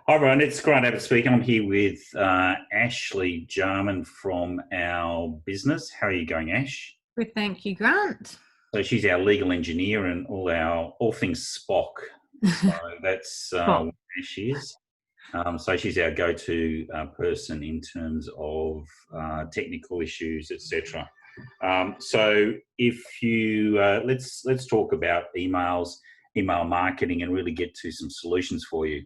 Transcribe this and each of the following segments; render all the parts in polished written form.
Hi, everyone. It's Grant Abbott speaking. I'm here with Ashley Jarman from our business. How are you going, Ash? Good, thank you, Grant. So she's our legal engineer and all things Spock. So that's Cool. what Ash is. So she's our go-to person in terms of technical issues, etc. So if you let's talk about emails, email marketing, and really get to some solutions for you.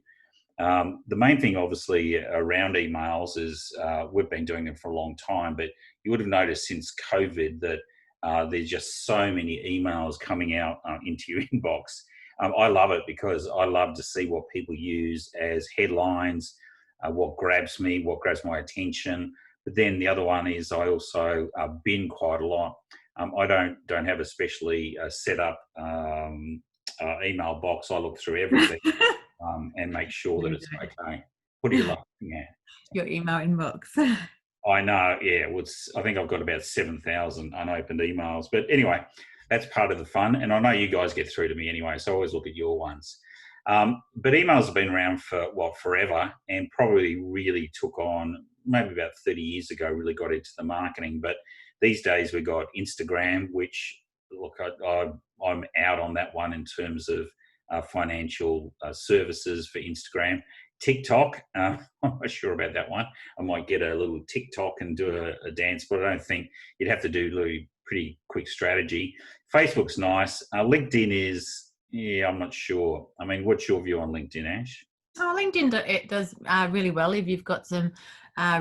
The main thing, obviously, around emails is we've been doing them for a long time, but you would have noticed since COVID that there's just so many emails coming out into your inbox. I love it because I love to see what people use as headlines, what grabs me, what grabs my attention. But then the other one is I also bin quite a lot. I don't have a specially set up email box. I look through everything and make sure that it's okay. What are you laughing at? Your email inbox. I know, yeah. I think I've got about 7,000 unopened emails. But anyway, that's part of the fun. And I know you guys get through to me anyway, so I always look at your ones. But emails have been around for, forever, and probably really took on maybe about 30 years ago, really got into the marketing. But these days we've got Instagram, which, look, I'm out on that one in terms of financial services for Instagram. TikTok, I'm not sure about that one. I might get a little TikTok and do a dance, but I don't think you'd have to do really pretty quick strategy. Facebook's nice. LinkedIn is, yeah, I'm not sure. I mean, what's your view on LinkedIn, Ash? Oh, LinkedIn it does really well if you've got some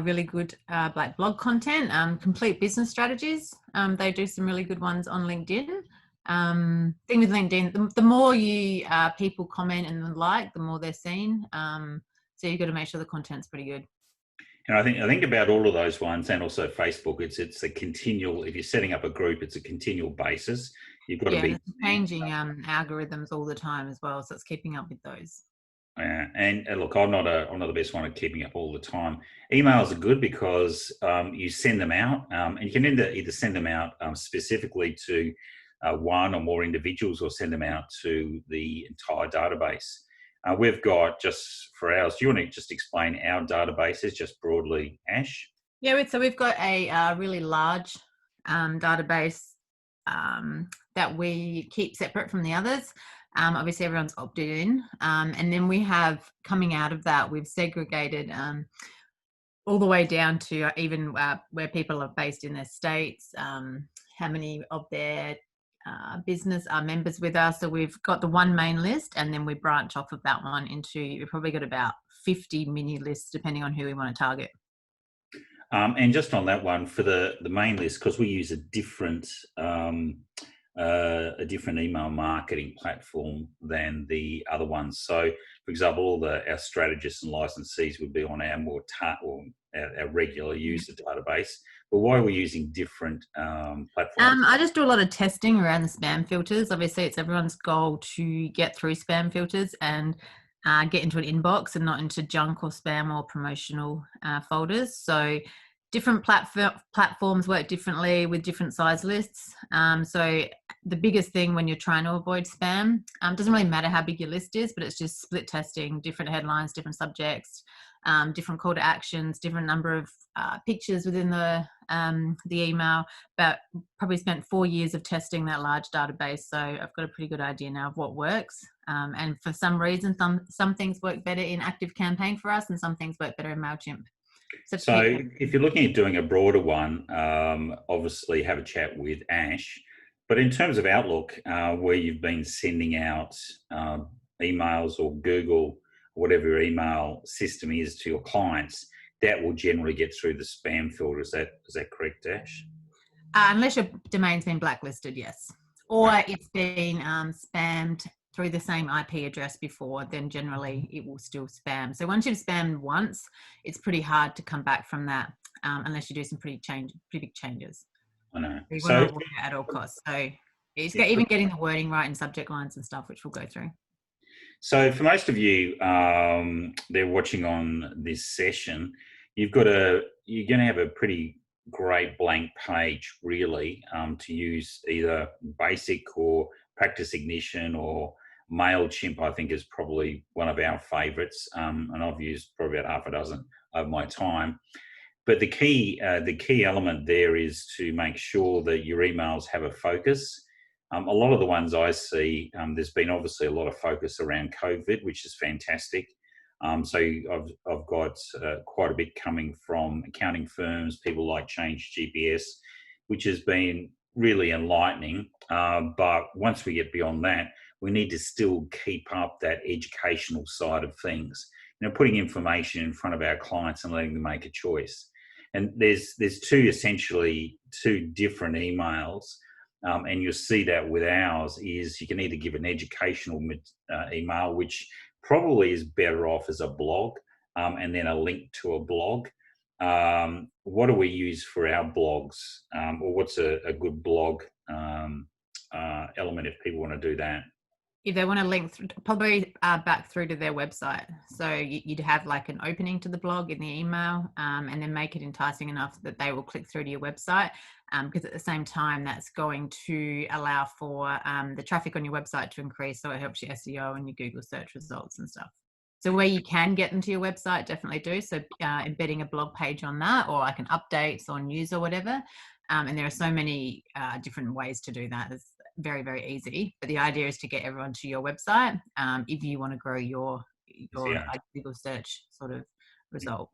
really good like blog content, complete business strategies. They do some really good ones on LinkedIn. Thing with LinkedIn, the more you people comment and like, the more they're seen. So you've got to make sure the content's pretty good. And I think about all of those ones, and also Facebook. It's a continual. If you're setting up a group, it's a continual basis. You've got to be there's changing algorithms all the time as well, so it's keeping up with those. And look, I'm not the best one at keeping up all the time. Emails are good because you send them out, and you can either send them out specifically to one or more individuals, or send them out to the entire database. We've got, just for ours, do you want to just explain our databases just broadly, Ash? Yeah, so we've got a really large database that we keep separate from the others. Obviously, everyone's opted in. And then we have, coming out of that, we've segregated all the way down to even where people are based in their states, how many of their business are members with us. So we've got the one main list, and then we branch off of that one into, we've probably got about 50 mini lists, depending on who we want to target. And just on that one, for the main list, because we use a different email marketing platform than the other ones. So, for example, all our strategists and licensees would be on our our regular user database. But why are we using different platforms? I just do a lot of testing around the spam filters. Obviously, it's everyone's goal to get through spam filters and get into an inbox and not into junk or spam or promotional folders. So different platforms work differently with different size lists. So the biggest thing when you're trying to avoid spam, doesn't really matter how big your list is, but it's just split testing, different headlines, different subjects, different call to actions, different number of pictures within the email. But probably spent 4 years of testing that large database, so I've got a pretty good idea now of what works. And for some reason, some things work better in ActiveCampaign for us, and some things work better in MailChimp. So if you're looking at doing a broader one, obviously have a chat with Ash. But in terms of Outlook, where you've been sending out emails, or Google, whatever your email system is, to your clients, that will generally get through the spam filter. Is that correct, Ash? Unless your domain's been blacklisted, yes. Or it's been spammed through the same IP address before, then generally it will still spam. So once you've spammed once, it's pretty hard to come back from that unless you do some pretty big changes. I know. You want to avoid it at all costs. So it's even getting the wording right in subject lines and stuff, which we'll go through. So for most of you, they're watching on this session, you're going to have a pretty great blank page, really, to use either basic or practice ignition or MailChimp, I think, is probably one of our favourites, and I've used probably about half a dozen over my time. But the key element there is to make sure that your emails have a focus. A lot of the ones I see, there's been obviously a lot of focus around COVID, which is fantastic. So I've got quite a bit coming from accounting firms, people like Change GPS, which has been really enlightening. But once we get beyond that, we need to still keep up that educational side of things. Putting information in front of our clients and letting them make a choice. And there's essentially two different emails. And you'll see that with ours is you can either give an educational email, which probably is better off as a blog, and then a link to a blog. What do we use for our blogs, or what's a good blog element if people want to do that? If they want to link probably back through to their website. So you'd have like an opening to the blog in the email, and then make it enticing enough that they will click through to your website. Because at the same time, that's going to allow for the traffic on your website to increase. So it helps your SEO and your Google search results and stuff. So where you can get them to your website, definitely do. So embedding a blog page on that, or like an updates or news or whatever. And there are so many different ways to do that. It's very, very easy. But the idea is to get everyone to your website if you want to grow your Google search sort of result.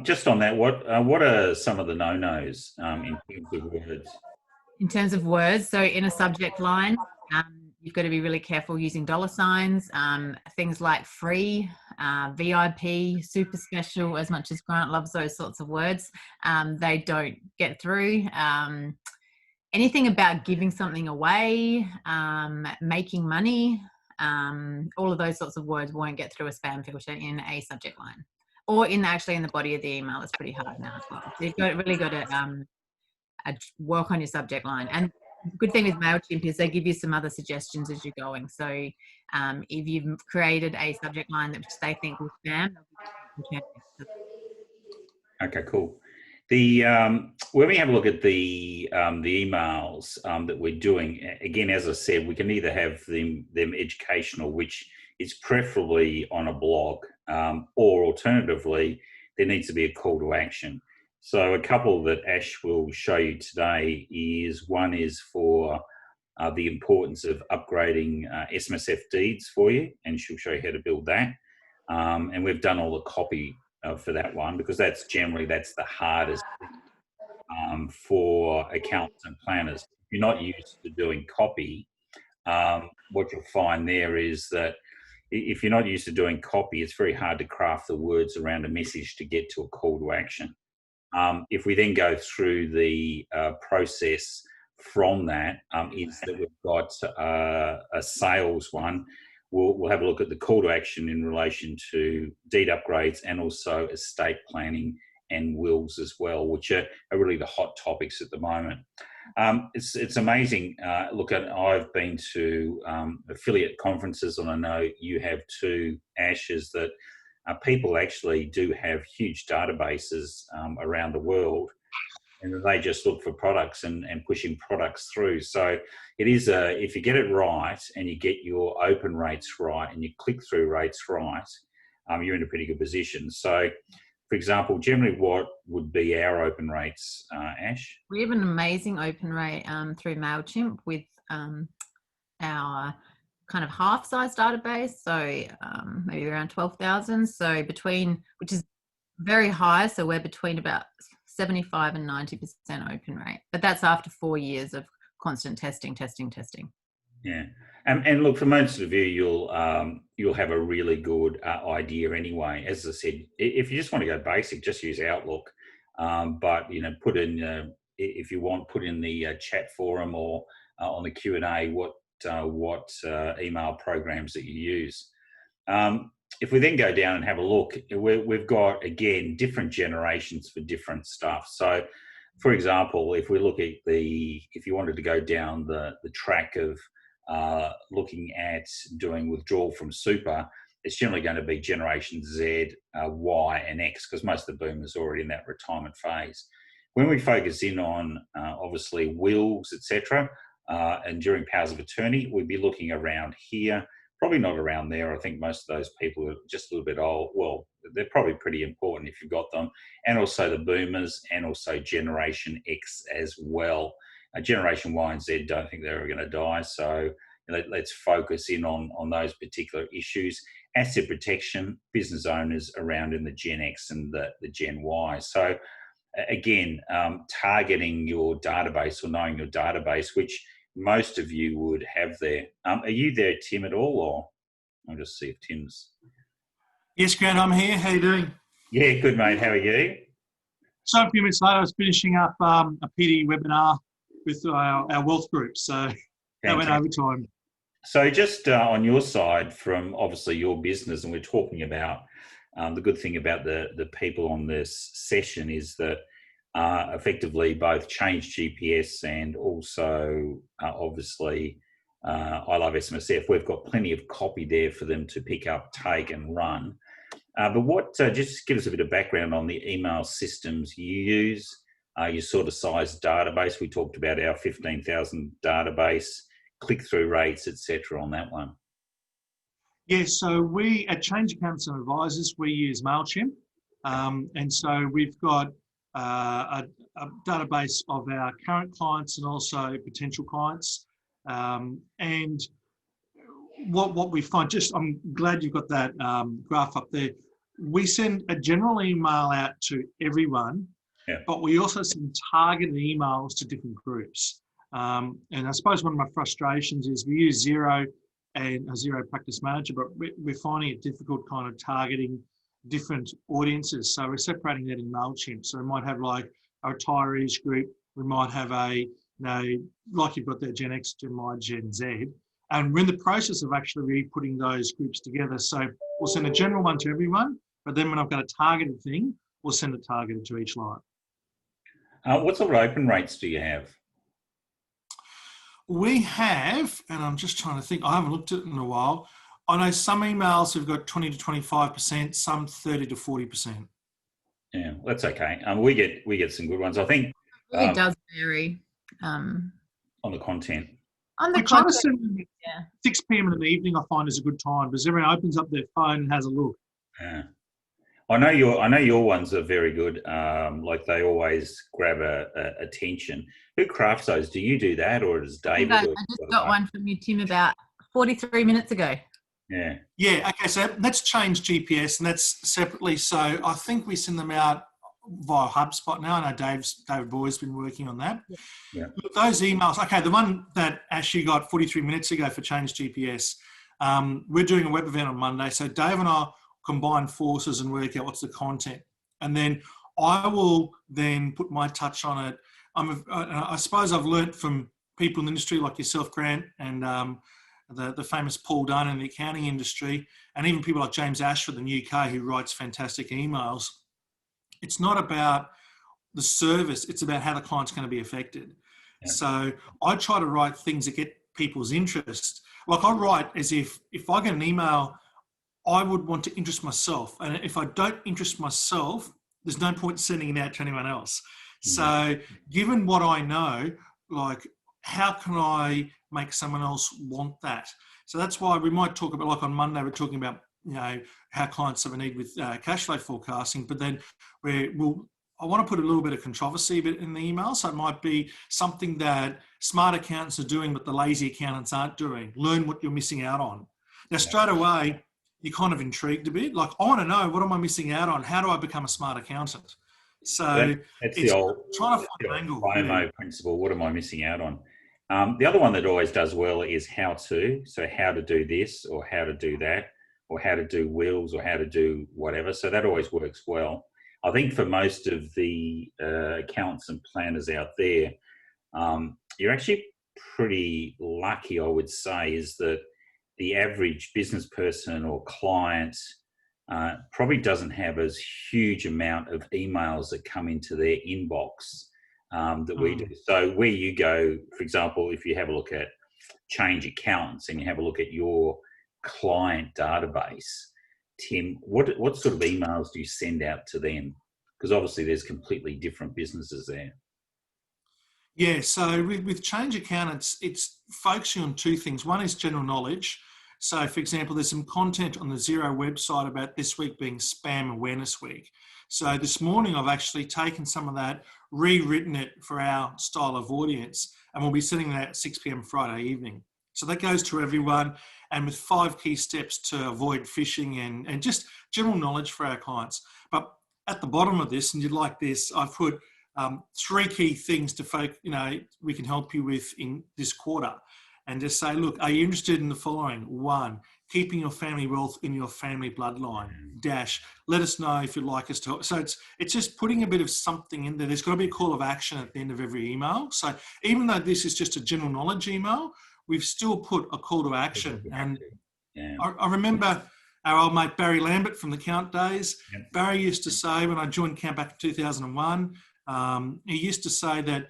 Just on that, what are some of the no-nos in terms of words? In terms of words, so in a subject line, you've got to be really careful using dollar signs, things like free, VIP, super special. As much as Grant loves those sorts of words, they don't get through. Anything about giving something away, making money, all of those sorts of words won't get through a spam filter in a subject line, or in the body of the email. It's pretty hard now as well. So you've really got to work on your subject line. And the good thing with MailChimp is they give you some other suggestions as you're going. So if you've created a subject line that they think will spam, okay, cool. When we have a look at the emails that we're doing, again, as I said, we can either have them educational, which is preferably on a blog, or alternatively, there needs to be a call to action. So a couple that Ash will show you today one is for the importance of upgrading SMSF deeds for you, and she'll show you how to build that. And we've done all the copy for that one, because that's the hardest for accountants and planners. If you're not used to doing copy, what you'll find there is that if you're not used to doing copy, it's very hard to craft the words around a message to get to a call to action. If we then go through the process from that, is that we've got a sales one. We'll have a look at the call to action in relation to deed upgrades and also estate planning and wills as well, which are really the hot topics at the moment. It's amazing. I've been to affiliate conferences, and I know you have too, Ash, is that people actually do have huge databases around the world, and they just look for products and pushing products through. So it is if you get it right and you get your open rates right and your click-through rates right, you're in a pretty good position. So, for example, generally what would be our open rates, Ash? We have an amazing open rate through MailChimp with our kind of half-size database, so maybe around 12,000. So which is very high, so we're between about 75 and 90% open rate, but that's after 4 years of constant testing. Yeah, and look, for most of you, you'll have a really good idea anyway. As I said, if you just want to go basic, just use Outlook. But put in if you want, put in the chat forum or on the Q&A what email programs that you use. If we then go down and have a look, we've got, again, different generations for different stuff. So, for example, if we look at if you wanted to go down the track of looking at doing withdrawal from super, it's generally going to be Generation Z, Y, and X, because most of the boomers are already in that retirement phase. When we focus in on, obviously, wills, etc., and during powers of attorney, we'd be looking around here, probably not around there. I think most of those people are just a little bit old. Well, they're probably pretty important if you've got them. And also the boomers, and also Generation X as well. Generation Y and Z don't think they're going to die. So let's focus in on those particular issues. Asset protection, business owners around in the Gen X and the Gen Y. So again, targeting your database or knowing your database, which most of you would have there. Are you there, Tim, at all? Or I'll just see if Tim's... Yes, Grant, I'm here. How you doing? Yeah, good, mate. How are you? So a few minutes later, I was finishing up a PD webinar with our wealth group. So that went overtime. So just on your side, from obviously your business, and we're talking about the good thing about the people on this session is that effectively both Change GPS and also obviously I Love SMSF, we've got plenty of copy there for them to pick up, take and run. But what, just give us a bit of background on the email systems you use, your sort of size database. We talked about our 15,000 database, click-through rates, etc. on that one. Yeah, so we at Change Accountants and Advisors, we use MailChimp. And so we've got a database of our current clients and also potential clients. And what we find, I'm glad you've got that graph up there. We send a general email out to everyone, but we also send targeted emails to different groups. And I suppose one of my frustrations is we use Xero and a Xero Practice Manager, but we're finding it difficult kind of targeting different audiences. So we're separating that in MailChimp. So we might have like a retirees group. We might have like you've got there, Gen X, Gen Y, Gen Z. And we're in the process of actually putting those groups together. So we'll send a general one to everyone, but then when I've got a targeted thing, we'll send it targeted to each line. What sort of open rates do you have? We have, and I'm just trying to think, I haven't looked at it in a while. I know some emails have got 20 to 25%, some 30 to 40%. Yeah, that's okay. We get some good ones. I think it really does vary on the content. We try to send them at 6 p.m. in the evening. I find is a good time because everyone opens up their phone and has a look. Yeah. I know your ones are very good. Like they always grab attention. Who crafts those? Do you do that, or does David? I just got one from you, Tim, about 43 minutes ago. Yeah. Yeah. Okay. So that's Change GPS, and that's separately. So I think we send them out via HubSpot now. I know David Boy's been working on that. Yeah. Look, those emails. Okay, the one that Ashley got 43 minutes ago for Change GPS. We're doing a web event on Monday, so Dave and I combine forces and work out what's the content, and then I will then put my touch on it. I suppose I've learnt from people in the industry like yourself, Grant, and the famous Paul Dunn in the accounting industry, and even people like James Ashford in the UK who writes fantastic emails. It's not about the service, it's about how the client's going to be affected. Yeah. So I try to write things that get people's interest. Like I write as if I get an email, I would want to interest myself. And if I don't interest myself, there's no point sending it out to anyone else. So given what I know, like how can I make someone else want that? So that's why we might talk about, like on Monday, we're talking about, how clients have a need with cash flow forecasting, but then I want to put a little bit of controversy in the email. So it might be something that smart accountants are doing, but the lazy accountants aren't doing. Learn what you're missing out on. Now, straight away, you're kind of intrigued a bit. Like, I want to know, what am I missing out on? How do I become a smart accountant? So that's it's the old trying to find an angle. FOMO principle. What am I missing out on? The other one that always does well is how to. So how to do this or how to do that or how to do wills or how to do whatever. So that always works well. I think for most of the accountants and planners out there, you're actually pretty lucky, I would say, is that the average business person or client probably doesn't have as huge amount of emails that come into their inbox that we do. So where you go, for example, if you have a look at Change Accountants and you have a look at your client database, Tim, what sort of emails do you send out to them? Because obviously there's completely different businesses there. Yeah, so with Change Account, it's focusing on two things. One is general knowledge. So, for example, there's some content on the Xero website about this week being Spam Awareness Week. So this morning I've actually taken some of that, rewritten it for our style of audience, and we'll be sending that at 6 p.m. Friday evening. So that goes to everyone, and with 5 key steps to avoid phishing and just general knowledge for our clients. But at the bottom of this, and you'd like this, I've put 3 key things to we can help you with in this quarter, and just say, look, are you interested in the following? 1, keeping your family wealth in your family bloodline. Dash, let us know if you'd like us to help. So it's just putting a bit of something in there. There's got to be a call of action at the end of every email. So even though this is just a general knowledge email, we've still put a call to action. And I remember our old mate Barry Lambert from the Count days. Yep. Barry used to say, when I joined Count back in 2001, he used to say that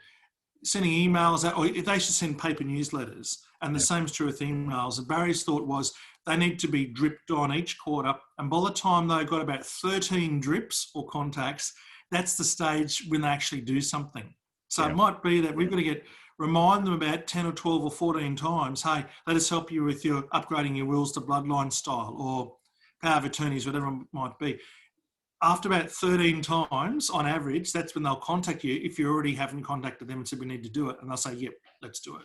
sending emails out, or they should send paper newsletters, and the same is true with emails. And Barry's thought was they need to be dripped on each quarter, and by the time they've got about 13 drips or contacts, that's the stage when they actually do something. So it might be that we've got to remind them about 10 or 12 or 14 times, hey, let us help you with your upgrading your wills to bloodline style or power of attorneys, whatever it might be. After about 13 times on average, that's when they'll contact you if you already haven't contacted them and said we need to do it. And they'll say, yep, let's do it.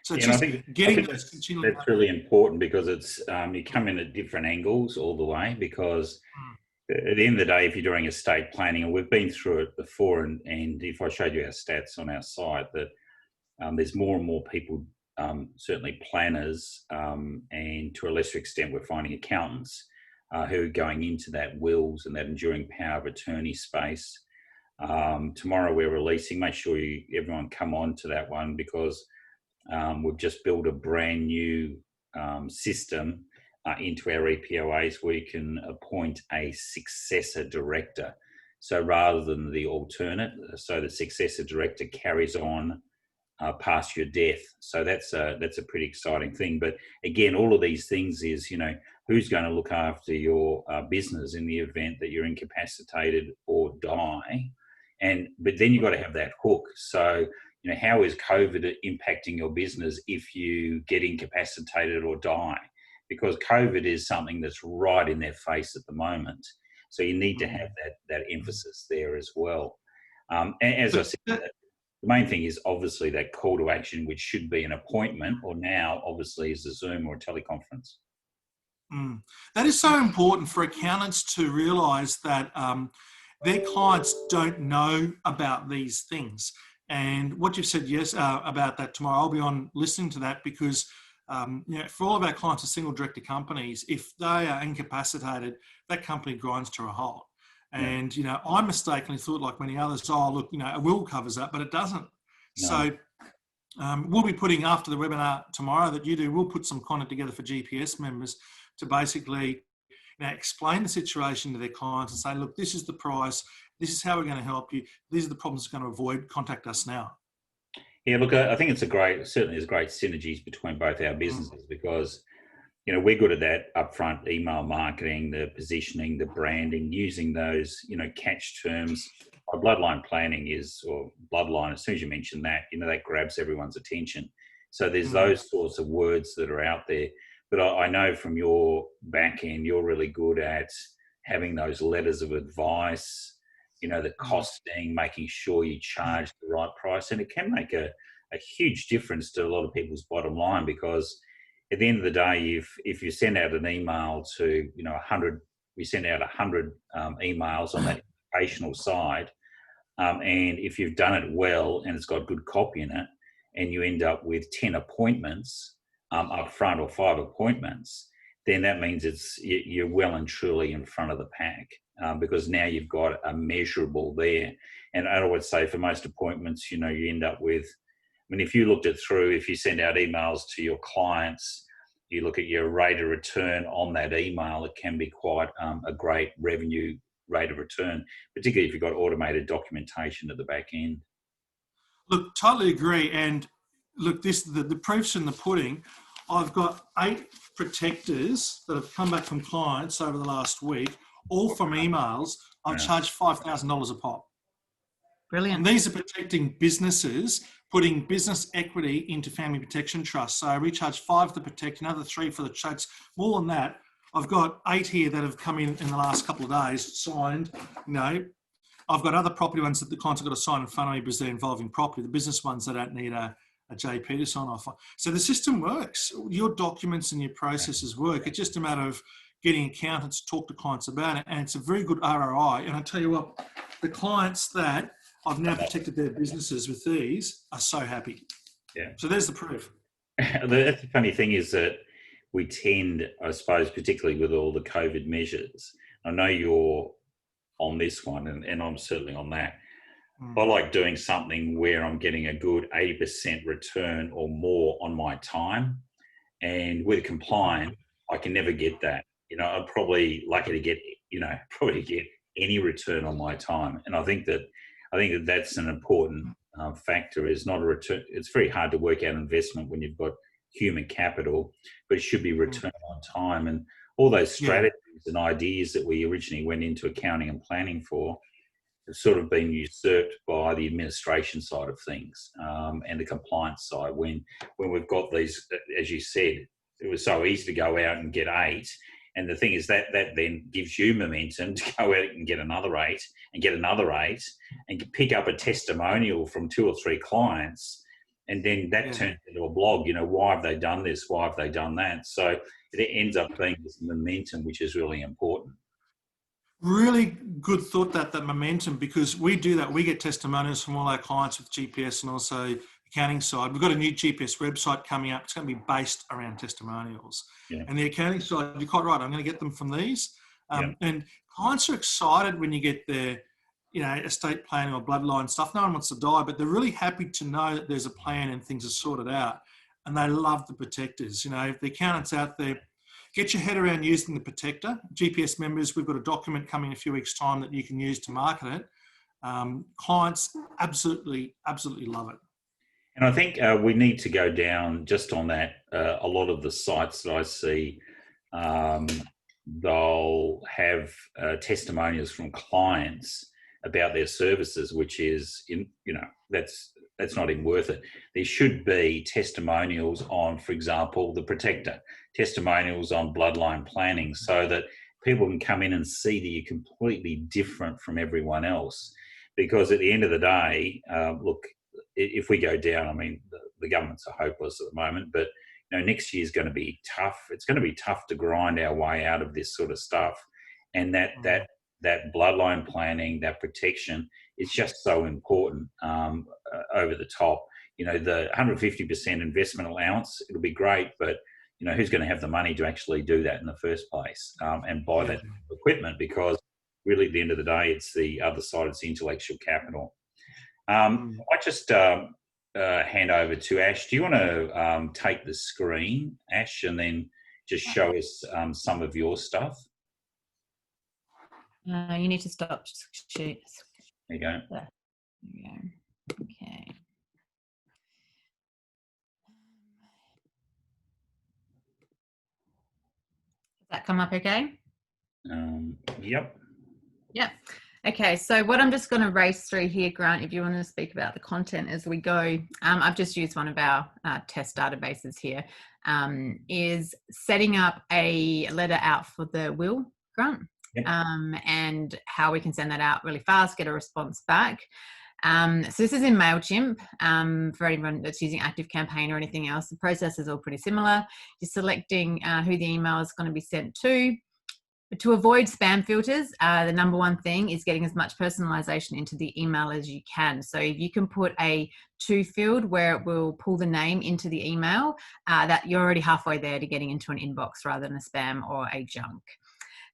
So I think that's really important, because it's you come in at different angles all the way, because at the end of the day, if you're doing estate planning, and we've been through it before, and if I showed you our stats on our site, that there's more and more people, certainly planners, and to a lesser extent, we're finding accountants, who are going into that wills and that enduring power of attorney space. Tomorrow we're releasing, make sure everyone come on to that one, because we've just built a brand new system into our EPOAs where you can appoint a successor director. So rather than the alternate, so the successor director carries on past your death. So that's a pretty exciting thing. But again, all of these things is, who's going to look after your business in the event that you're incapacitated or die? But then you've got to have that hook. So, how is COVID impacting your business if you get incapacitated or die? Because COVID is something that's right in their face at the moment. So you need to have that emphasis there as well. And as I said, the main thing is obviously that call to action, which should be an appointment, or now obviously is a Zoom or a teleconference. That is so important for accountants to realise that their clients don't know about these things. And what you've said about that tomorrow, I'll be on listening to that, because for all of our clients are single director companies, if they are incapacitated, that company grinds to a halt. And, I mistakenly thought, like many others, a will covers that, but it doesn't. No. So we'll be putting, after the webinar tomorrow that you do, we'll put some content together for GPS members to basically explain the situation to their clients and say, look, this is the price, this is how we're going to help you, these are the problems we're going to avoid, contact us now. Yeah, look, I think certainly there's great synergies between both our businesses, because, we're good at that upfront email marketing, the positioning, the branding, using those, catch terms. Bloodline planning or bloodline, as soon as you mention that, that grabs everyone's attention. So there's those sorts of words that are out there. But I know from your back end, you're really good at having those letters of advice, the costing, making sure you charge the right price. And it can make a huge difference to a lot of people's bottom line, because at the end of the day, if you send out an email to, 100, we send out 100 emails on that educational side. And if you've done it well and it's got good copy in it, and you end up with 10 appointments up front, or 5 appointments, then that means you're well and truly in front of the pack, because now you've got a measurable there. And I would say for most appointments, you end up with, if you looked it through, if you send out emails to your clients, you look at your rate of return on that email, it can be quite a great revenue rate of return, particularly if you've got automated documentation at the back end. Look, totally agree. And look, the proof's in the pudding. I've got 8 protectors that have come back from clients over the last week, all from emails. I've charged $5,000 a pop. Brilliant. And these are protecting businesses, putting business equity into family protection trusts. So I recharge 5 to protect, another 3 for the chokes. More than that, I've got 8 here that have come in the last couple of days, signed. You know, I've got other property ones that the clients have got to sign in front of me because they're involving property. The business ones, they don't need a JP to sign off on. So the system works. Your documents and your processes work. It's just a matter of getting accountants to talk to clients about it. And it's a very good ROI. And I tell you what, the clients that I've now protected their businesses with these are so happy. Yeah. So there's the proof. The funny thing is that we tend, I suppose, particularly with all the COVID measures, I know you're on this one and I'm certainly on that. I like doing something where I'm getting a good 80% return or more on my time. And with compliant, I can never get that. You know, I'm probably lucky to get, probably get any return on my time. And I think that that's an important factor. Is not a return. It's very hard to work out investment when you've got human capital, but it should be return on time. And all those strategies and ideas that we originally went into accounting and planning for have sort of been usurped by the administration side of things and the compliance side. When we've got these, as you said, it was so easy to go out and get 8. And the thing is that then gives you momentum to go out and get another 8 and get another 8 and pick up a testimonial from 2 or 3 clients. And then that turns into a blog, why have they done this? Why have they done that? So it ends up being this momentum, which is really important. Really good thought that momentum, because we do that. We get testimonials from all our clients with GPS and also accounting side. We've got a new GPS website coming up. It's going to be based around testimonials. Yeah. And the accounting side, you're quite right. I'm going to get them from these. And clients are excited when you get their, estate planning or bloodline stuff. No one wants to die, but they're really happy to know that there's a plan and things are sorted out. And they love the protectors. If the accountant's out there, get your head around using the protector. GPS members, we've got a document coming in a few weeks' time that you can use to market it. Clients absolutely love it. And I think we need to go down just on that. A lot of the sites that I see, they'll have testimonials from clients about their services, which is, that's not even worth it. There should be testimonials on, for example, the protector, testimonials on bloodline planning, so that people can come in and see that you're completely different from everyone else. Because at the end of the day, look, if we go down, I mean, the governments are hopeless at the moment, but next year is going to be tough. It's going to be tough to grind our way out of this sort of stuff. And that bloodline planning, that protection, is just so important over the top. The 150% investment allowance, it'll be great, but who's going to have the money to actually do that in the first place and buy that equipment? Because really, at the end of the day, it's the other side, it's the intellectual capital. I just hand over to Ash. Do you want to take the screen, Ash, and then just show us some of your stuff? You need to stop. There you go. There you go. Okay. Does that come up okay? Yep. Yep. Okay, so what I'm just going to race through here, Grant, if you want to speak about the content as we go, I've just used one of our test databases here, is setting up a letter out for the will, Grant, and how we can send that out really fast, get a response back. So this is in MailChimp. For anyone that's using ActiveCampaign or anything else, the process is all pretty similar. You're selecting who the email is going to be sent to. To avoid spam filters, the number one thing is getting as much personalization into the email as you can. So if you can put a to field where it will pull the name into the email, that you're already halfway there to getting into an inbox rather than a spam or a junk.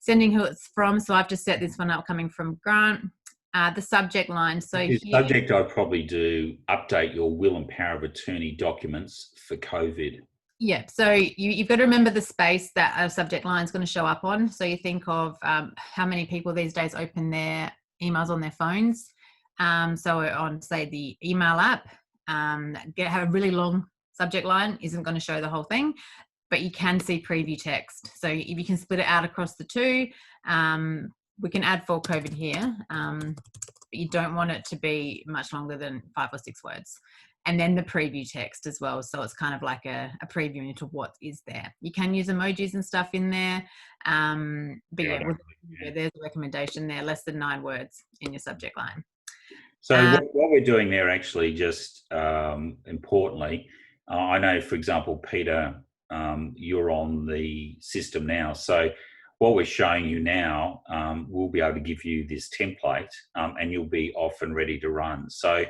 Sending who it's from. So I've just set this one up coming from Grant. The subject line. So the subject, I'd probably do update your will and power of attorney documents for COVID. Yeah, so you've got to remember the space that a subject line is going to show up on. So you think of how many people these days open their emails on their phones. So on, say, the email app, have a really long subject line, isn't going to show the whole thing, but you can see preview text. So if you can split it out across the two, we can add for COVID here. but you don't want it to be much longer than 5 or 6 words. And then the preview text as well. So it's kind of like a preview into what is there. You can use emojis and stuff in there. But there's a recommendation there, less than 9 words in your subject line. So what we're doing there actually, just importantly, I know, for example, Peter, you're on the system now. So what we're showing you now, we'll be able to give you this template and you'll be off and ready to run. So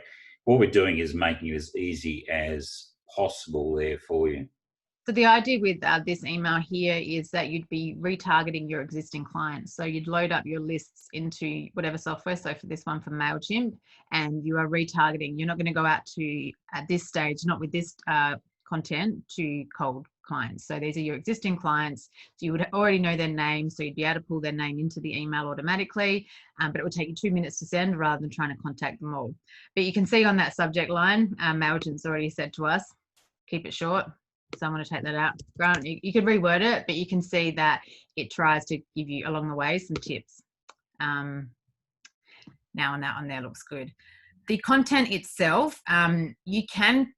what we're doing is making it as easy as possible there for you. So the idea with this email here is that you'd be retargeting your existing clients. So you'd load up your lists into whatever software. So for this one, for MailChimp, and you are retargeting. You're not going to go out to, at this stage, not with this content, to cold clients. So these are your existing clients. So you would already know their name. So you'd be able to pull their name into the email automatically, but it would take you 2 minutes to send rather than trying to contact them all. But you can see on that subject line, MailChimp's already said to us, keep it short. So I'm going to take that out. Grant, you could reword it, but you can see that it tries to give you along the way some tips. Now on that one there looks good. The content itself, you can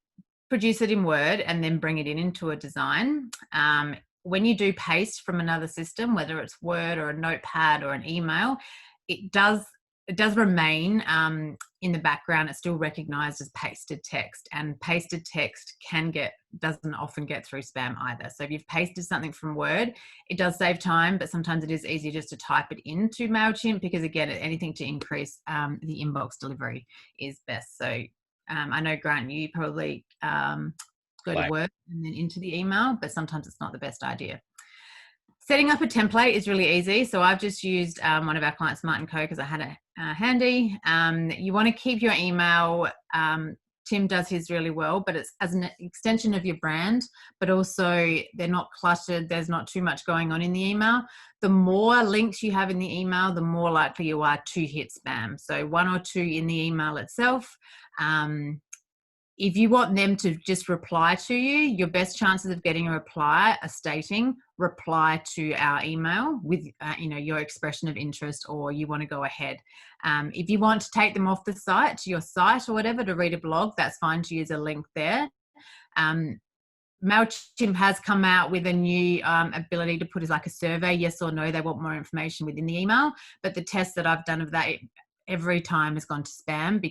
produce it in Word and then bring it into a design. When you do paste from another system, whether it's Word or a notepad or an email, it does remain in the background. It's still recognized as pasted text, and pasted text doesn't often get through spam either. So if you've pasted something from Word, it does save time, but sometimes it is easier just to type it into MailChimp, because again, anything to increase the inbox delivery is best. So I know, Grant, you probably go to Word and then into the email, but sometimes it's not the best idea. Setting up a template is really easy. So I've just used one of our clients, Smart & Co, because I had it handy. You want to keep your email, Tim does his really well, but it's as an extension of your brand, but also they're not cluttered. There's not too much going on in the email. The more links you have in the email, the more likely you are to hit spam. So 1 or 2 in the email itself. If you want them to just reply to you, your best chances of getting a reply are stating reply to our email with your expression of interest, or you want to go ahead. If you want to take them off the site to your site or whatever to read a blog, that's fine to use a link there. MailChimp has come out with a new ability to put as like a survey, yes or no, they want more information within the email. But the test that I've done of that every time has gone to spam,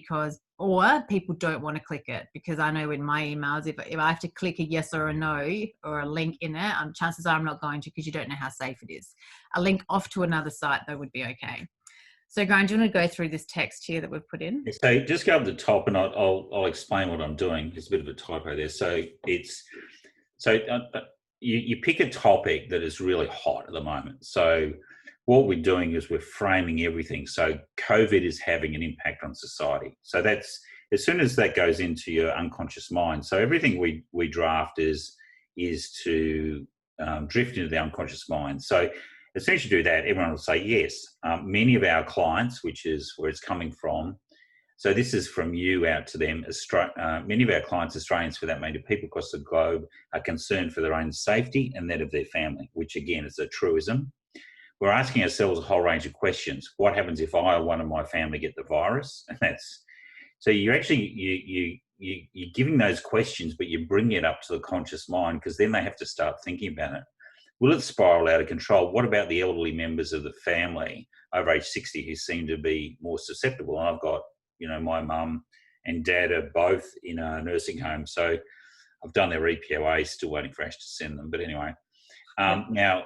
or people don't want to click it, because I know in my emails, if I have to click a yes or a no or a link in it, chances are I'm not going to, because you don't know how safe it is. A link off to another site though would be okay. So Grant, do you want to go through this text here that we've put in? So just go up the top and I'll explain what I'm doing. There's a bit of a typo there. So you pick a topic that is really hot at the moment. So what we're doing is we're framing everything. So COVID is having an impact on society. So that's, as soon as that goes into your unconscious mind, so everything we draft is to drift into the unconscious mind. So as soon as you do that, everyone will say yes. Many of our clients, which is where it's coming from, so this is from you out to them. Many of our clients, Australians for that matter, people across the globe, are concerned for their own safety and that of their family, which again is a truism. We're asking ourselves a whole range of questions. What happens if I or one of my family get the virus? And so you're actually, you're giving those questions, but you bring it up to the conscious mind, because then they have to start thinking about it. Will it spiral out of control? What about the elderly members of the family over age 60 who seem to be more susceptible? And I've got, my mum and dad are both in a nursing home. So I've done their EPOA, still waiting for Ash to send them. But anyway, now,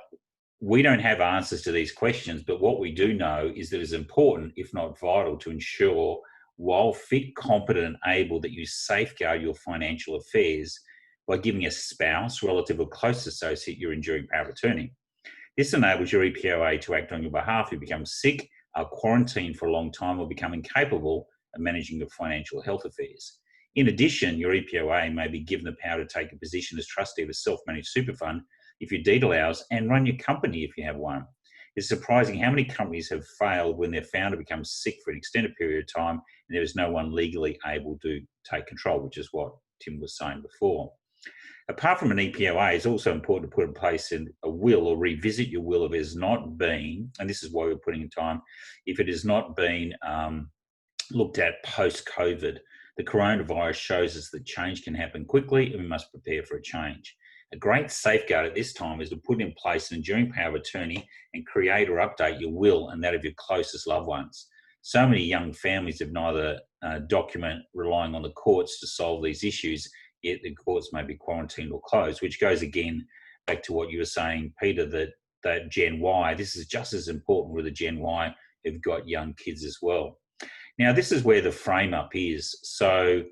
we don't have answers to these questions, but what we do know is that it's important, if not vital, to ensure, while fit, competent and able, that you safeguard your financial affairs by giving a spouse, relative or close associate your enduring power of attorney. This enables your EPOA to act on your behalf if you become sick, are quarantined for a long time, or become incapable of managing your financial health affairs. In addition, your EPOA may be given the power to take a position as trustee of a self-managed super fund if your deed allows, and run your company if you have one. It's surprising how many companies have failed when their founder becomes sick for an extended period of time and there is no one legally able to take control, which is what Tim was saying before. Apart from an EPOA, it's also important to put in place a will, or revisit your will if it has not been, and this is why we're putting in time, if it has not been looked at post-COVID. The coronavirus shows us that change can happen quickly and we must prepare for a change. A great safeguard at this time is to put in place an enduring power of attorney and create or update your will and that of your closest loved ones. So many young families have neither document relying on the courts to solve these issues, yet the courts may be quarantined or closed, which goes again back to what you were saying, Peter, that Gen Y, this is just as important with the Gen Y who've got young kids as well. Now, this is where the frame up is. So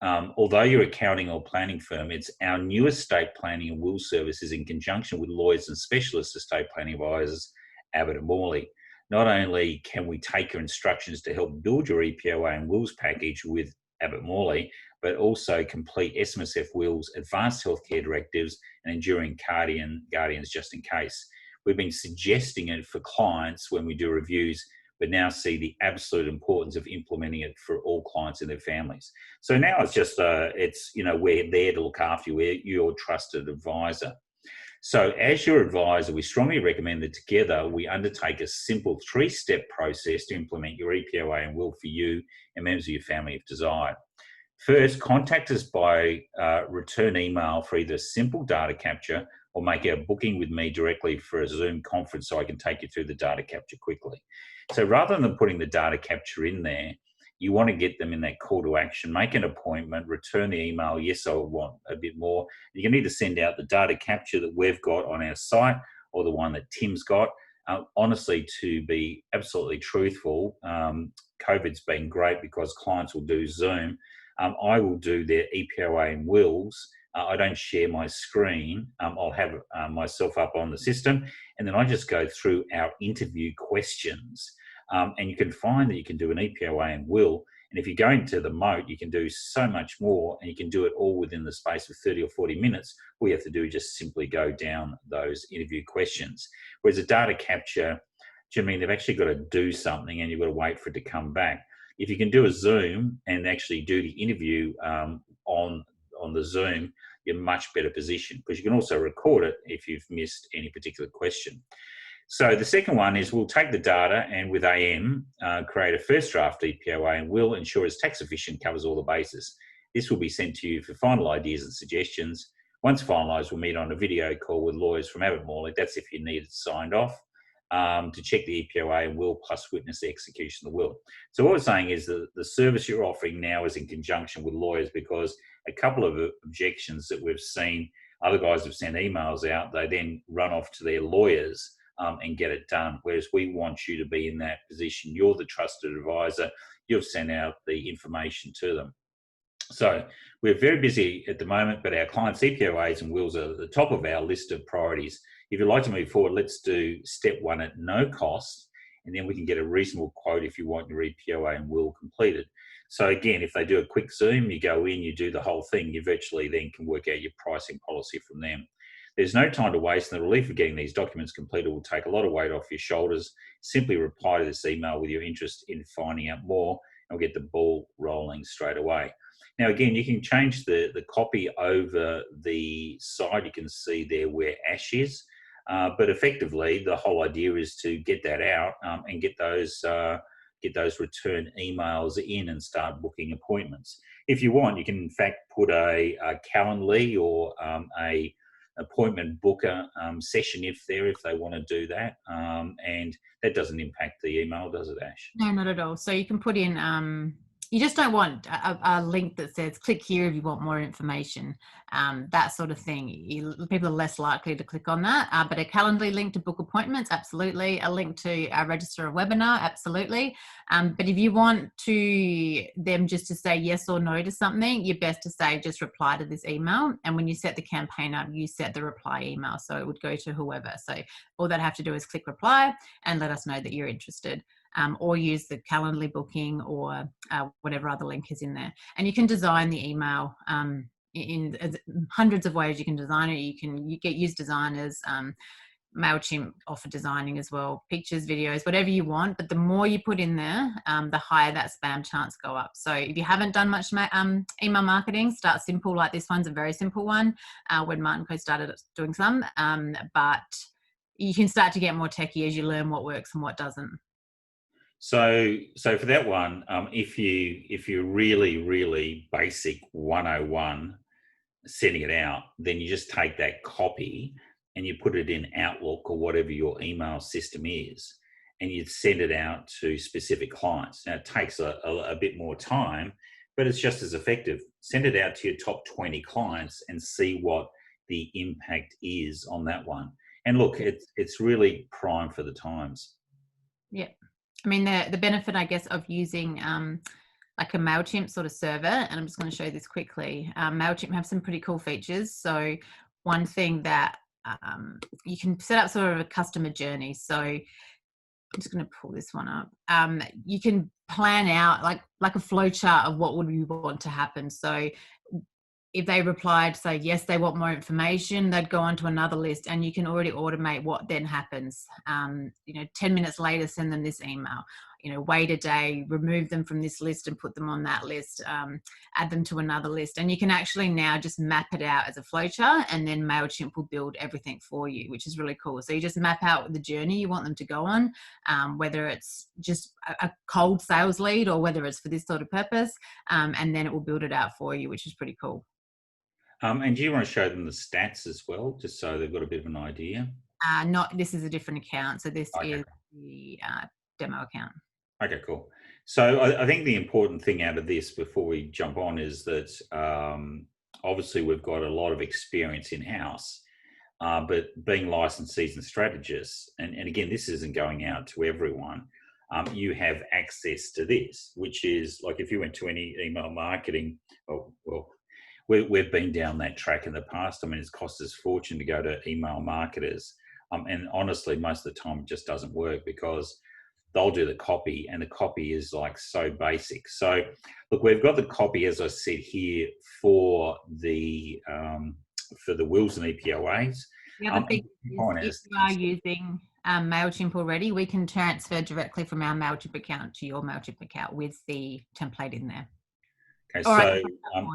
although you're an accounting or planning firm, it's our new estate planning and will services in conjunction with lawyers and specialist estate planning advisors, Abbott and Morley. Not only can we take your instructions to help build your EPOA and wills package with Abbott Morley, but also complete SMSF wills, advanced healthcare directives, and enduring guardians just in case. We've been suggesting it for clients when we do reviews, but now see the absolute importance of implementing it for all clients and their families. So now it's just, we're there to look after you. We're your trusted advisor. So as your advisor, we strongly recommend that together we undertake a simple 3-step process to implement your EPOA and will for you and members of your family if desired. First, contact us by return email for either simple data capture or make a booking with me directly for a Zoom conference so I can take you through the data capture quickly. So rather than putting the data capture in there, you want to get them in that call to action, make an appointment, return the email, yes, I want a bit more. You can either send out the data capture that we've got on our site or the one that Tim's got. Honestly, to be absolutely truthful, COVID's been great because clients will do Zoom. I will do their EPOA and wills. I don't share my screen. I'll have myself up on the system, and then I just go through our interview questions. And you can find that you can do an EPOA and will. And if you go into the moat, you can do so much more, and you can do it all within the space of 30 or 40 minutes. All you have to do is just simply go down those interview questions. Whereas a data capture, do you mean they've actually got to do something and you've got to wait for it to come back? If you can do a Zoom and actually do the interview on the Zoom, you're in a much better position because you can also record it if you've missed any particular question. So the second one is we'll take the data and with AM, create a first draft EPOA and will ensure it's tax efficient, covers all the bases. This will be sent to you for final ideas and suggestions. Once finalised, we'll meet on a video call with lawyers from Abbott Morley. That's if you need it signed off to check the EPOA and will plus witness the execution of the will. So what we're saying is that the service you're offering now is in conjunction with lawyers because a couple of objections that we've seen, other guys have sent emails out, they then run off to their lawyers and get it done. Whereas we want you to be in that position. You're the trusted advisor. You've sent out the information to them. So we're very busy at the moment, but our clients' EPOAs and wills are at the top of our list of priorities. If you'd like to move forward, let's do step 1 at no cost, and then we can get a reasonable quote if you want your EPOA and will completed. So again, if they do a quick Zoom, you go in, you do the whole thing, you virtually then can work out your pricing policy from them. There's no time to waste, and the relief of getting these documents completed will take a lot of weight off your shoulders. Simply reply to this email with your interest in finding out more, and we'll get the ball rolling straight away. Now, again, you can change the copy over the side. You can see there where Ash is, but effectively, the whole idea is to get that out and get those return emails in and start booking appointments. If you want, you can in fact put a Calendly or a appointment booker session if they want to do that, and that doesn't impact the email, does it, Ash? No, not at all. So you can put in, you just don't want a link that says click here if you want more information, that sort of thing. People are less likely to click on that, but a Calendly link to book appointments, absolutely. A link to register a webinar, absolutely. But if you want them just to say yes or no to something, you're best to say just reply to this email. And when you set the campaign up, you set the reply email, so it would go to whoever. So all they have to do is click reply and let us know that you're interested. Or use the Calendly booking or whatever other link is in there. And you can design the email in hundreds of ways. You can design it. You can use designers. MailChimp offer designing as well, pictures, videos, whatever you want. But the more you put in there, the higher that spam chance go up. So if you haven't done much email marketing, start simple. Like this one's a very simple one when Martin Co started doing some. But you can start to get more techie as you learn what works and what doesn't. So for that one, if you're really basic 101 sending it out, then you just take that copy and you put it in Outlook or whatever your email system is, and you send it out to specific clients. Now it takes a bit more time, but it's just as effective. Send it out to your top 20 clients and see what the impact is on that one. And look, it's really prime for the times. Yeah. I mean, the benefit, I guess, of using like a MailChimp sort of server, and I'm just going to show you this quickly. MailChimp have some pretty cool features. So one thing that you can set up sort of a customer journey. So I'm just going to pull this one up. You can plan out like a flow chart of what would you want to happen. So if they replied, say, yes, they want more information, they'd go on to another list, and you can already automate what then happens. 10 minutes later, send them this email. Wait a day, remove them from this list and put them on that list, add them to another list. And you can actually now just map it out as a flowchart, and then MailChimp will build everything for you, which is really cool. So you just map out the journey you want them to go on, whether it's just a cold sales lead or whether it's for this sort of purpose, and then it will build it out for you, which is pretty cool. And do you want to show them the stats as well, just so they've got a bit of an idea? This is a different account. So this Okay. is the demo account. Okay, cool. So I think the important thing out of this before we jump on is that obviously we've got a lot of experience in-house, but being licensed seasoned strategists, and again, this isn't going out to everyone, you have access to this, which is like if you went to any email marketing, we've been down that track in the past. I mean, it's cost us a fortune to go to email marketers. And honestly, most of the time it just doesn't work because they'll do the copy and the copy is like so basic. So look, we've got the copy, as I said here, for the wills and EPOAs. The other thing is, if you are using MailChimp already, we can transfer directly from our MailChimp account to your MailChimp account with the template in there. Okay, so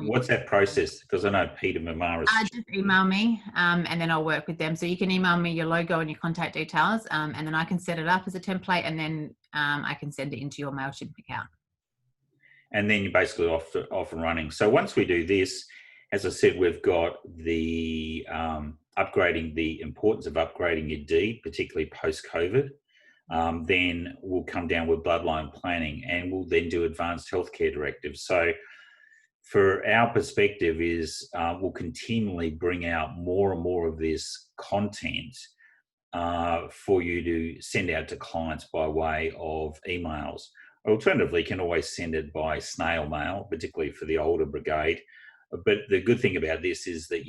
what's that process? Because I know Peter Mamaris. Just email me and then I'll work with them. So you can email me your logo and your contact details, and then I can set it up as a template, and then I can send it into your MailChimp account. And then you're basically off and running. So once we do this, as I said, we've got the the importance of upgrading your deed, particularly post-COVID. Then we'll come down with bloodline planning, and we'll then do advanced healthcare directives. So for our perspective is we'll continually bring out more and more of this content for you to send out to clients by way of emails. Alternatively, you can always send it by snail mail, particularly for the older brigade. But the good thing about this is that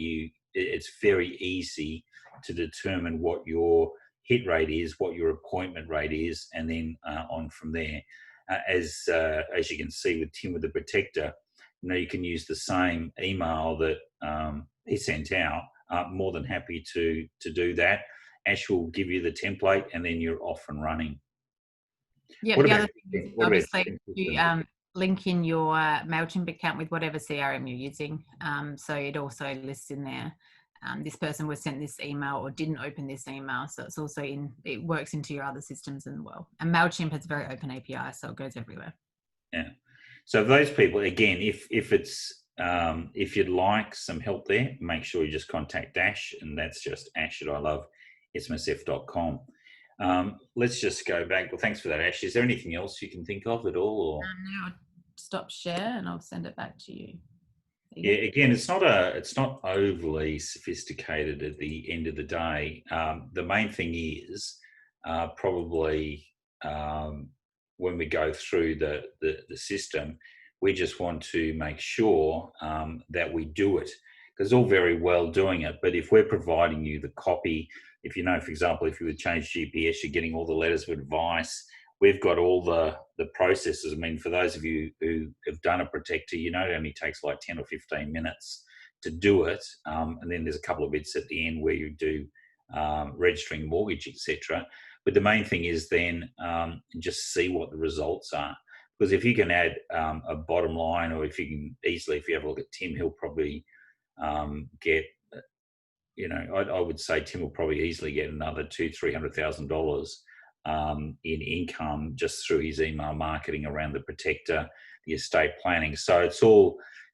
it's very easy to determine what your hit rate is, what your appointment rate is, and then on from there. As you can see with Tim with the Protector, you can use the same email that he sent out. More than happy to do that. Ash will give you the template, and then you're off and running. Yeah, the other thing is obviously you link in your MailChimp account with whatever CRM you're using. So it also lists in there, this person was sent this email or didn't open this email. So it's also it works into your other systems as well. And MailChimp has a very open API, so it goes everywhere. Yeah. So those people, again, if you'd like some help there, make sure you just contact Ash, and that's just ash@ilovesmsf.com. Let's just go back. Well, thanks for that, Ash. Is there anything else you can think of at all? Or? No, I'll stop share and I'll send it back to you. Yeah, again, it's not overly sophisticated at the end of the day. The main thing is probably when we go through the system, we just want to make sure that we do it, because it's all very well doing it, but if we're providing you the copy, if you know, for example, if you would change GPS, you're getting all the letters of advice. We've got all the processes. I mean, for those of you who have done a Protector, it only takes like 10 or 15 minutes to do it. And then there's a couple of bits at the end where you do registering mortgage, etc. But the main thing is then just see what the results are. Because if you can add a bottom line, or if you can easily, if you have a look at Tim, he'll probably get, I would say Tim will probably easily get another $200,000-$300,000 in income just through his email marketing around the protector, the estate planning. So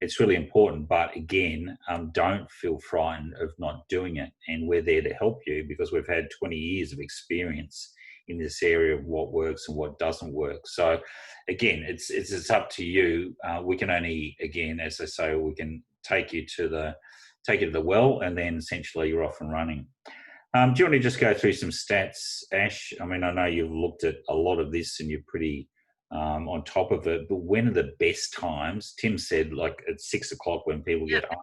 it's really important. But again, don't feel frightened of not doing it. And we're there to help you because we've had 20 years of experience in this area of what works and what doesn't work. So again, it's up to you. We can only, again, as I say, we can take you to the well, and then essentially you're off and running. Do you want to just go through some stats, Ash? I mean, I know you've looked at a lot of this and you're pretty on top of it, but when are the best times? Tim said like at 6 o'clock when people get home.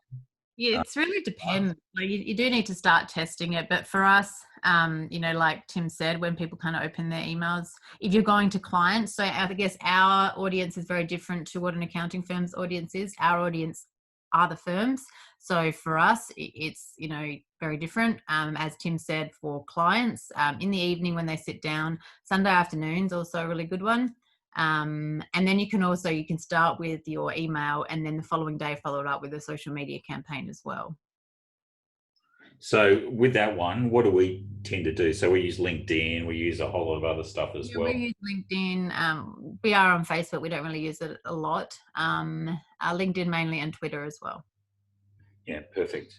Yeah, it's really depends. Like you do need to start testing it, but for us, like Tim said, when people kind of open their emails, if you're going to clients, so I guess our audience is very different to what an accounting firm's audience is. Our audience are the firms. So for us, it's, very different. As Tim said, for clients, in the evening when they sit down, Sunday afternoon's also a really good one. And then you can start with your email and then the following day follow it up with a social media campaign as well. So with that one, what do we tend to do? So we use LinkedIn, we use a whole lot of other stuff as well. We use LinkedIn. We are on Facebook. We don't really use it a lot. LinkedIn mainly and Twitter as well. Yeah, perfect.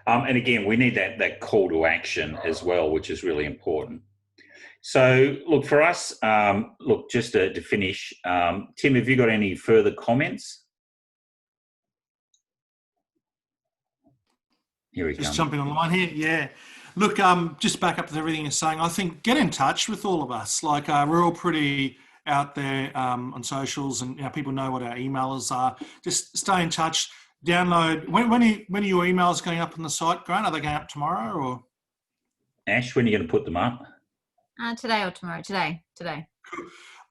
And again, we need that call to action as well, which is really important. So look, for us, just to finish, Tim, have you got any further comments? Here we go. Just jumping online here. Yeah. Look, just back up to everything you're saying. I think get in touch with all of us. Like we're all pretty out there on socials, and people know what our emails are. Just stay in touch. Download. When are your emails going up on the site, Grant? Are they going up tomorrow or? Ash, when are you going to put them up? Today or tomorrow. Today.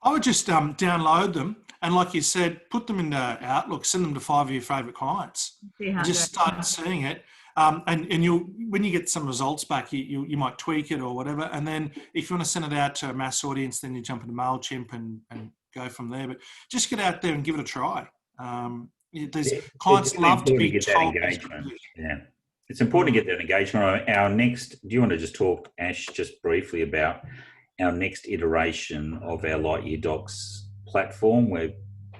I would just download them and, like you said, put them into Outlook. Send them to 5 of your favourite clients. Just start seeing it. And you'll, when you get some results back, you might tweak it or whatever. And then if you want to send it out to a mass audience, then you jump into MailChimp and go from there. But just get out there and give it a try. Clients love to be told. Yeah, it's important to get that engagement. Our next, do you want to just talk, Ash, just briefly about our next iteration of our Lightyear Docs platform, where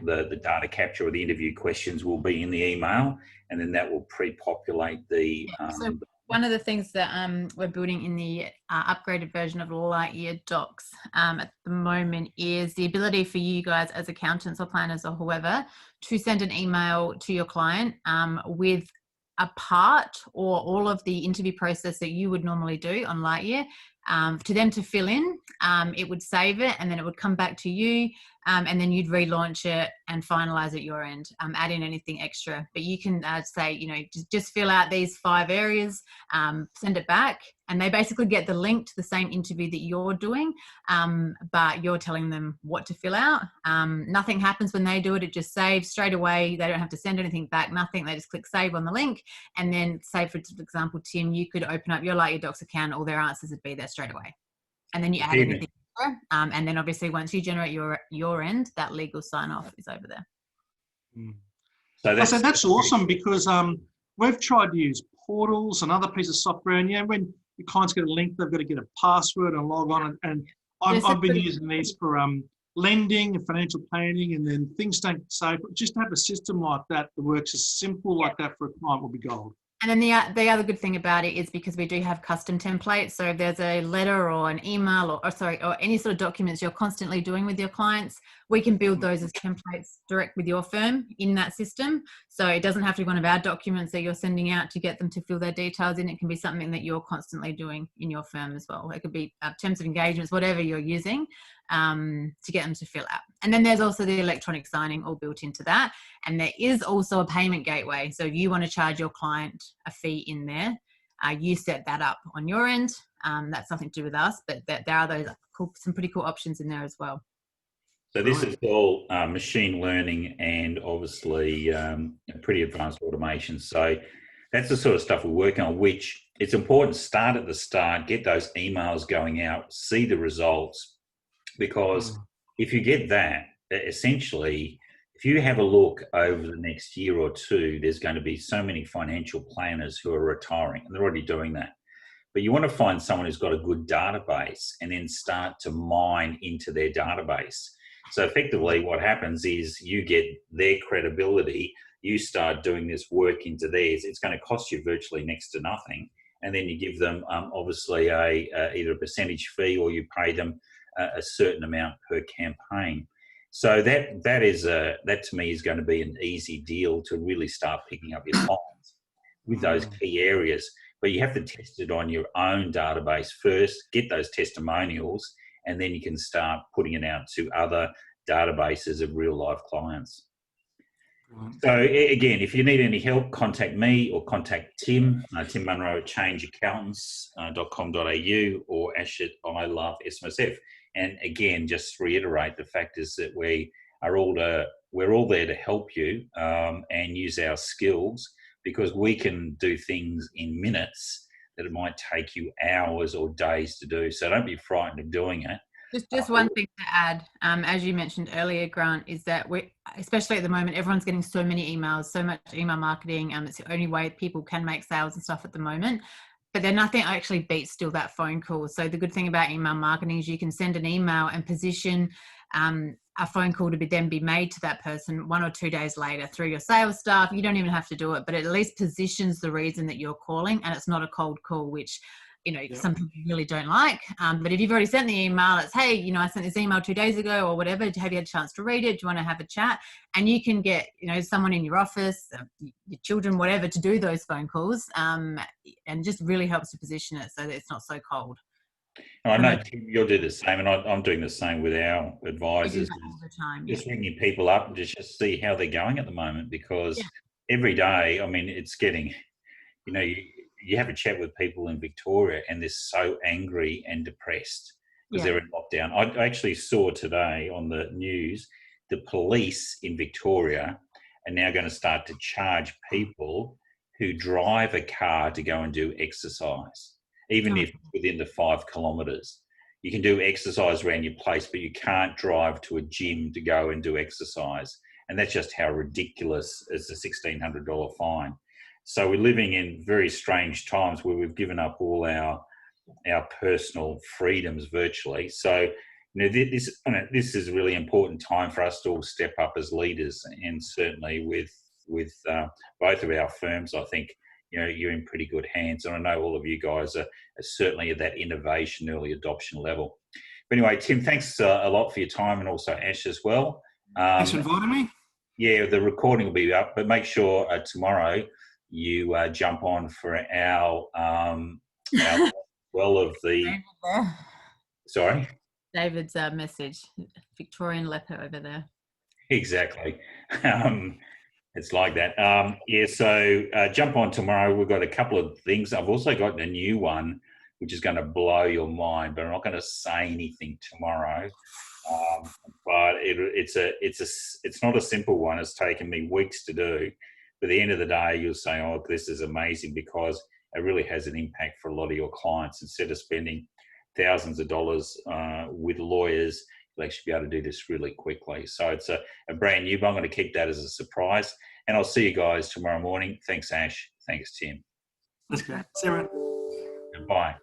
the data capture or the interview questions will be in the email, and then that will pre-populate the. So one of the things that we're building in the upgraded version of Lightyear Docs at the moment is the ability for you guys as accountants or planners or whoever to send an email to your client with a part or all of the interview process that you would normally do on Lightyear to them to fill in. It would save it and then it would come back to you and then you'd relaunch it and finalize at your end, add in anything extra. But you can say, just fill out these 5 areas, send it back, and they basically get the link to the same interview that you're doing, but you're telling them what to fill out. Nothing happens when they do it. It just saves straight away. They don't have to send anything back, nothing. They just click save on the link. And then say, for example, Tim, you could open up your Lightyear Docs account, all their answers would be there straight away. And then you add anything extra. And then obviously once you generate your end, that legal sign off is over there. So that's awesome, because we've tried to use portals and other pieces of software, and when your clients get a link, they've got to get a password and log on. And I've been using these for lending and financial planning, and then things don't say. Just to have a system like that works as simple like that for a client will be gold. And then the other good thing about it is because we do have custom templates. So if there's a letter or an email or any sort of documents you're constantly doing with your clients, we can build those as templates direct with your firm in that system. So it doesn't have to be one of our documents that you're sending out to get them to fill their details in. It can be something that you're constantly doing in your firm as well. It could be terms of engagements, whatever you're using to get them to fill out. And then there's also the electronic signing all built into that. And there is also a payment gateway. So if you want to charge your client a fee in there, you set that up on your end. That's nothing to do with us, but there are some pretty cool options in there as well. So this is all machine learning and obviously pretty advanced automation. So that's the sort of stuff we're working on, which it's important to start at the start, get those emails going out, see the results, because if you get that, essentially, if you have a look over the next year or two, there's going to be so many financial planners who are retiring, and they're already doing that. But you want to find someone who's got a good database and then start to mine into their database. So effectively what happens is you get their credibility, you start doing this work into theirs. It's going to cost you virtually next to nothing. And then you give them obviously either a percentage fee or you pay them a certain amount per campaign. So that to me is going to be an easy deal to really start picking up your clients with those key areas. But you have to test it on your own database first, get those testimonials, and then you can start putting it out to other databases of real life clients. So again, if you need any help, contact me or contact Tim, Tim Munro at changeaccountants.com.au or Ash at I Love SMSF. And again, just to reiterate, the fact is that we're all there to help you and use our skills, because we can do things in minutes that it might take you hours or days to do. So don't be frightened of doing it. Just one thing to add, as you mentioned earlier, Grant, is that especially at the moment, everyone's getting so many emails, so much email marketing. It's the only way people can make sales and stuff at the moment. But then nothing actually beats still that phone call. So the good thing about email marketing is you can send an email and position a phone call to then be made to that person 1 or 2 days later through your sales staff. You don't even have to do it, but it at least positions the reason that you're calling, and it's not a cold call, which some people really don't like. But if you've already sent the email, it's, hey, I sent this email 2 days ago or whatever. Have you had a chance to read it? Do you want to have a chat? And you can get, someone in your office, your children, whatever, to do those phone calls. And just really helps to position it so that it's not so cold. I know Tim, you'll do the same, and I'm doing the same with our advisors. All the time, just ringing people up and just see how they're going at the moment, because every day, it's getting, you have a chat with people in Victoria and they're so angry and depressed because they're in lockdown. I actually saw today on the news, the police in Victoria are now going to start to charge people who drive a car to go and do exercise, even if within the 5 kilometres. You can do exercise around your place, but you can't drive to a gym to go and do exercise. And that's just how ridiculous is the $1,600 fine. So we're living in very strange times where we've given up all our personal freedoms virtually. So this is a really important time for us to all step up as leaders, and certainly with both of our firms, I think you're in pretty good hands. And I know all of you guys are certainly at that innovation, early adoption level. But anyway, Tim, thanks a lot for your time, and also Ash as well. Thanks for inviting me. Yeah, the recording will be up, but make sure tomorrow you jump on for our Sorry? David's message, Victorian leopard over there. Exactly. It's like that. So jump on tomorrow. We've got a couple of things. I've also got a new one, which is going to blow your mind, but I'm not going to say anything tomorrow. But it's not a simple one. It's taken me weeks to do. But at the end of the day, you'll say, oh, this is amazing, because it really has an impact for a lot of your clients. Instead of spending thousands of dollars with lawyers, you'll actually be able to do this really quickly. So it's a brand new, but I'm going to keep that as a surprise. And I'll see you guys tomorrow morning. Thanks, Ash. Thanks, Tim. That's great. See you around. Goodbye.